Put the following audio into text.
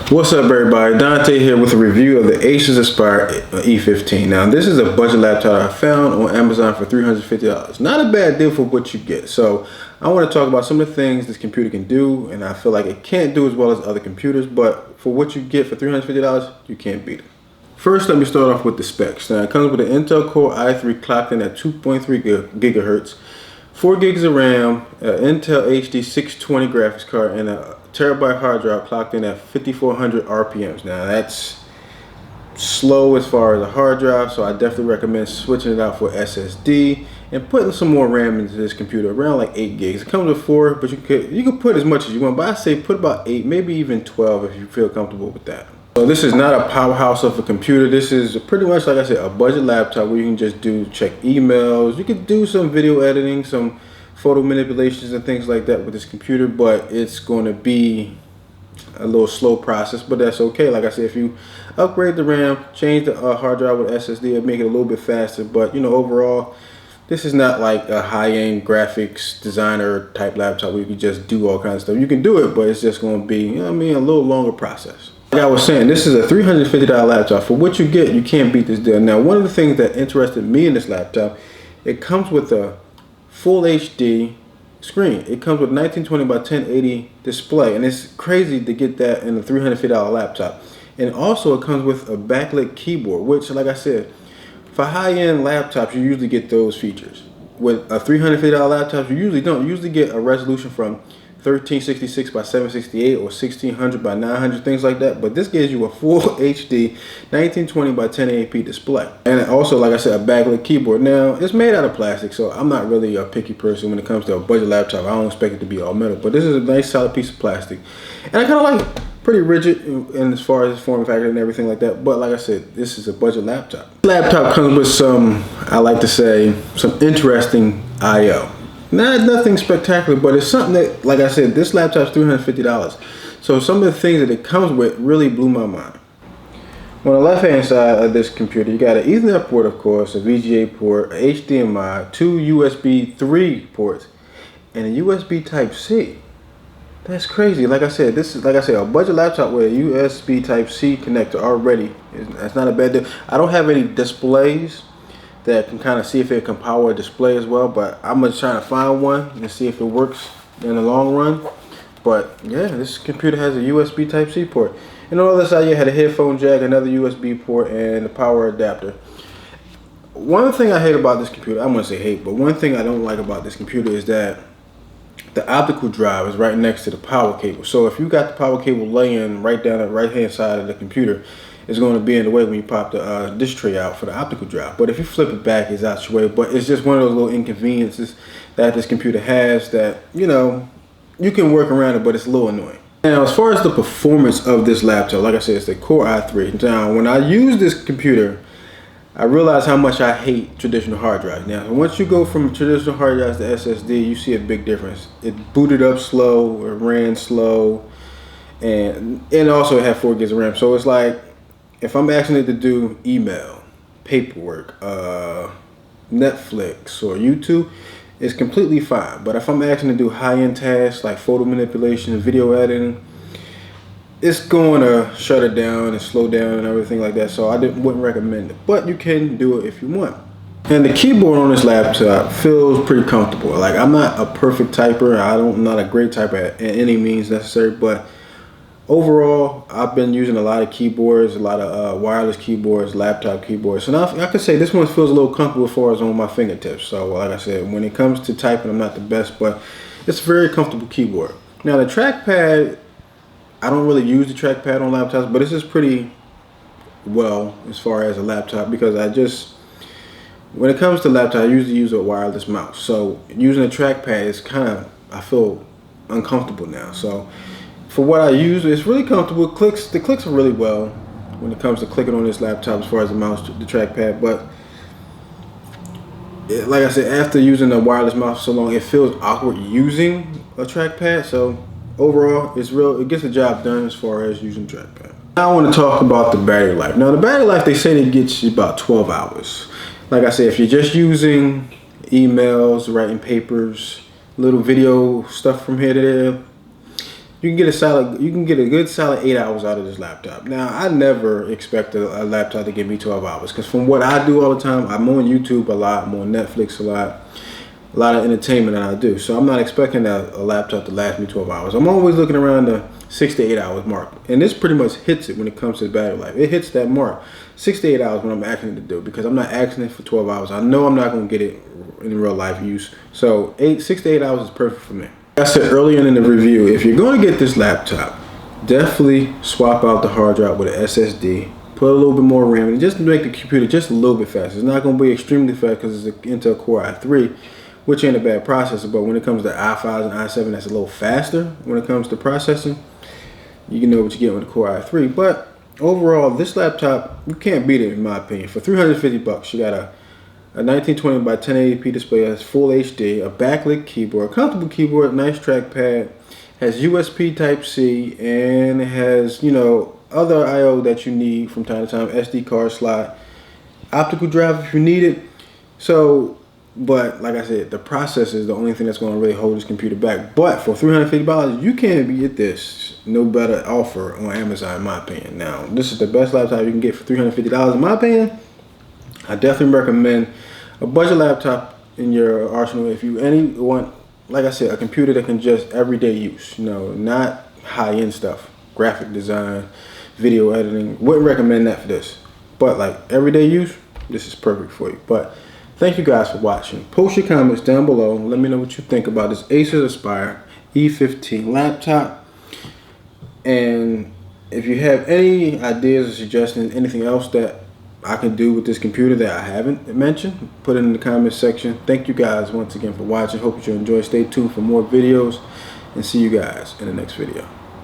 What's up, everybody? Dante here with a review of the Acer Aspire E15. Now, this is a budget laptop I found on Amazon for $350. Not a bad deal for what you get. So, I want to talk about some of the things this computer can do, and I feel like it can't do as well as other computers, but for what you get for $350, you can't beat it. First, let me start off with the specs. Now, it comes with an Intel Core i3 clocked in at 2.3 gigahertz, 4 gigs of RAM, Intel HD 620 graphics card, and a terabyte hard drive clocked in at 5400 RPMs. Now that's slow as far as a hard drive, so I definitely recommend switching it out for SSD and putting some more RAM into this computer, around like 8 gigs. It comes with 4, but you could put as much as you want, but I say put about 8, maybe even 12 if you feel comfortable with that. So this is not a powerhouse of a computer. This is pretty much, like I said, a budget laptop where you can just check emails. You could do some video editing, some photo manipulations and things like that with this computer, but it's going to be a little slow process, but that's okay. Like I said, if you upgrade the RAM, change the hard drive with SSD, it'll make it a little bit faster. But you know, overall, this is not like a high-end graphics designer type laptop where you can just do all kinds of stuff. You can do it, but it's just going to be, you know what I mean, a little longer process. Like I was saying, this is a $350 laptop. For what you get, you can't beat this deal. Now, one of the things that interested me in this laptop, it comes with a full HD screen. It comes with 1920 by 1080 display, and it's crazy to get that in a $350 laptop. And also it comes with a backlit keyboard, which, like I said, for high-end laptops you usually get those features. With a $350 laptop, you usually don't. You usually get a resolution from 1366 by 768 or 1600 by 900, things like that. But this gives you a full HD 1920 by 1080p display, and also, like I said, a backlit keyboard. Now it's made out of plastic, so I'm not really a picky person when it comes to a budget laptop. I don't expect it to be all metal, but this is a nice solid piece of plastic, and I kind of like it. Pretty rigid in as far as form factor and everything like that. But like I said, this is a budget laptop. The laptop comes with some, I like to say, some interesting I/O. Nothing spectacular, but it's something that, like I said, this laptop's $350. So some of the things that it comes with really blew my mind. On the left hand side of this computer, you got an Ethernet port, of course, a VGA port, a HDMI, 2 USB 3 ports, and a USB Type-C. That's crazy. Like I said, this is, like I said, a budget laptop with a USB Type-C connector already. That's not a bad deal. I don't have any displays that can kind of see if it can power a display as well, but I'm just trying to find one and see if it works in the long run. But yeah, this computer has a USB Type-C port. And on the other side, you had a headphone jack, another USB port, and a power adapter. One thing I hate about this computer, I wouldn't say hate, but one thing I don't like about this computer is that the optical drive is right next to the power cable. So if you got the power cable laying right down the right hand side of the computer, it's going to be in the way when you pop the disk tray out for the optical drive. But if you flip it back, it's out your way. But it's just one of those little inconveniences that this computer has that, you know, you can work around it, but it's a little annoying. Now, as far as the performance of this laptop, like I said, it's the Core i3. Now, when I use this computer, I realize how much I hate traditional hard drives. Now, once you go from traditional hard drives to SSD, you see a big difference. It booted up slow, it ran slow, and also it had 4 gigs of RAM. So it's like, if I'm asking it to do email, paperwork, Netflix, or YouTube, it's completely fine. But if I'm asking it to do high-end tasks like photo manipulation, video editing, it's going to shut it down and slow down and everything like that. So I wouldn't recommend it, but you can do it if you want. And the keyboard on this laptop feels pretty comfortable. Like, I'm not a perfect typer. I'm not a great typer at any means necessary, but overall, I've been using a lot of keyboards, a lot of wireless keyboards, laptop keyboards. And I could say this one feels a little comfortable as far as on my fingertips. So like I said, when it comes to typing, I'm not the best, but it's a very comfortable keyboard. Now the trackpad, I don't really use the trackpad on laptops, but this is pretty well as far as a laptop, because when it comes to laptop, I usually use a wireless mouse. So using a trackpad is kind of, I feel uncomfortable now. So for what I use, it's really comfortable. The clicks are really well when it comes to clicking on this laptop as far as the mouse, the trackpad. But like I said, after using a wireless mouse for so long, it feels awkward using a trackpad. So overall, it gets the job done as far as using trackpad. Now I want to talk about the battery life. Now the battery life, they say it gets you about 12 hours. Like I said, if you're just using emails, writing papers, little video stuff from here to there, you can get a good solid 8 hours out of this laptop. Now, I never expect a laptop to give me 12 hours, because from what I do all the time, I'm on YouTube a lot, I'm on Netflix a lot of entertainment that I do. So I'm not expecting a laptop to last me 12 hours. I'm always looking around the 6 to 8 hours mark, and this pretty much hits it when it comes to battery life. It hits that mark, 6 to 8 hours when I'm asking it to do, because I'm not asking it for 12 hours. I know I'm not going to get it in real life use. So 6 to 8 hours is perfect for me. I said earlier in the review, if you're going to get this laptop, definitely swap out the hard drive with an SSD. Put a little bit more RAM and just make the computer just a little bit faster. It's not going to be extremely fast because it's an Intel Core i3, which ain't a bad processor. But when it comes to i5s and i7, that's a little faster when it comes to processing. You can know what you get with the Core i3. But overall, this laptop, you can't beat it in my opinion. For 350 bucks, you got a 1920 by 1080p display, has full HD, a backlit keyboard, comfortable keyboard, nice trackpad, has USB Type-C, and it has, you know, other I/O that you need from time to time, SD card slot, optical drive if you need it. So, but like I said, the processor is the only thing that's going to really hold this computer back. But for $350, you can't get this no better offer on Amazon, in my opinion. Now, this is the best laptop you can get for $350, in my opinion. I definitely recommend a budget laptop in your arsenal if you want, like I said, a computer that can just everyday use. You know, not high-end stuff, graphic design, video editing. Wouldn't recommend that for this. But like everyday use, this is perfect for you. But thank you guys for watching. Post your comments down below. Let me know what you think about this Acer Aspire E15 laptop. And if you have any ideas or suggestions, anything else that I can do with this computer that I haven't mentioned, put it in the comments section. Thank you guys once again for watching. Hope you enjoy. Stay tuned for more videos, and see you guys in the next video.